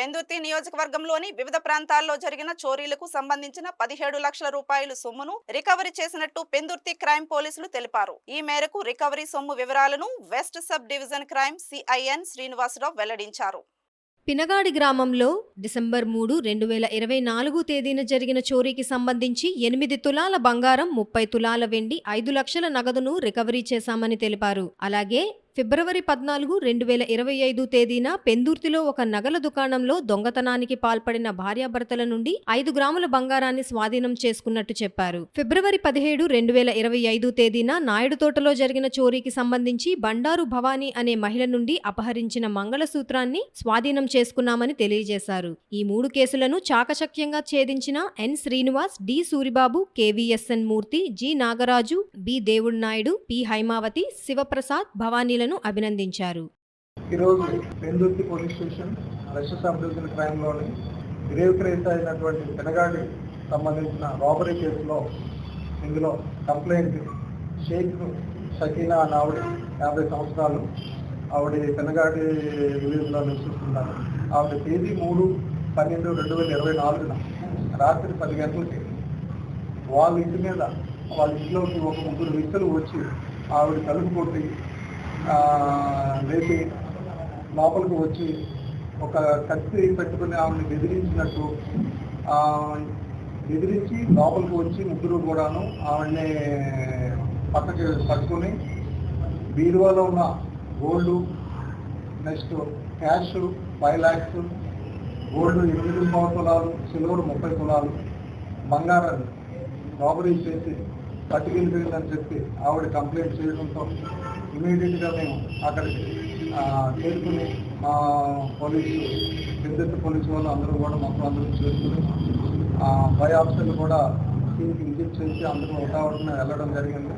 పెందుర్తి నియోజకవర్గంలోని వివిధ ప్రాంతాల్లో జరిగిన చోరీలకు సంబంధించిన 17 లక్షల రూపాయల సొమ్మును రికవరీ చేసినట్టు పెందుర్తి క్రైమ్ పోలీసులు తెలిపారు. ఈ మేరకు రికవరీ సొమ్ము వివరాలను west sub division crime CI N Srinivasarao వెల్లడించారు. పినగాడి గ్రామంలో డిసెంబర్ 3, 2024 తేదీన జరిగిన చోరీకి సంబంధించి 8 తులాల బంగారం, 30 తులాల వెండి, 5 లక్షల నగదును రికవరీ చేశామని తెలిపారు. అలాగే ఫిబ్రవరి 14, 2025 తేదీన పెందుర్తిలో ఒక నగల దుకాణంలో దొంగతనానికి పాల్పడిన భార్యాభర్తల నుండి 5 గ్రాముల బంగారాన్ని స్వాధీనం చేసుకున్నట్టు చెప్పారు. ఫిబ్రవరి 17, 2025 తేదీన నాయుడు తోటలో జరిగిన చోరీకి సంబంధించి బండారు భవానీ అనే మహిళ నుండి అపహరించిన మంగళసూత్రాన్ని స్వాధీనం చేసుకున్నామని తెలియజేశారు. ఈ 3 కేసులను చాకచక్యంగా ఛేదించిన N Srinivas, D Suribabu, K V S N Murthy, G Nagaraju, B Devudu Naidu, P Haimavathi, Sivaprasad, Bhavani అభినందించారు. ఈరోజు Pendurthi police station west sub division క్రైమ్లోని గ్రేవ్ క్రైమ్స్ అయినటువంటి పెనగాడి సంబంధించిన రాబరీ కేసులో ఇందులో కంప్లైంట్ షేక్ షకీనా అనే ఆవిడ 50 సంవత్సరాలు ఆవిడ పెనగాడి విలేజ్లో నివసిస్తున్నారు. ఆవిడ తేదీ 3/12/2024 రాత్రి 10 గంటలకి వాళ్ళ ఇంటి మీద వాళ్ళ ఇంట్లోకి ఒక 3 వ్యక్తులు వచ్చి ఆవిడ తలుపు కొట్టి లేచి లోపలికి వచ్చి ఒక కత్తి పెట్టుకుని ఆవిడని బెదిరించి లోపలికి వచ్చి 3 కూడాను ఆవిడని పక్కకి పట్టుకుని బీరువాలో ఉన్న gold, next cash 5 lakhs, gold 8 తులాలు, సిల్వర్ 30 తులాలు, బంగారాన్ని రాబరీ చేసి పట్టుకెళ్ళిపోయిందని చెప్పి ఆవిడ కంప్లైంట్ చేయడంతో ఇమీడియట్గా మేము అక్కడికి చేరుకుని మా పోలీసు పెద్ద పోలీసు వాళ్ళు అందరూ కూడా మొత్తం అందరూ చేసుకుని పై ఆఫీసర్లు కూడా టీంకి విజిట్ చేసి అందరూ ఒకటావటం వెళ్ళడం జరిగింది.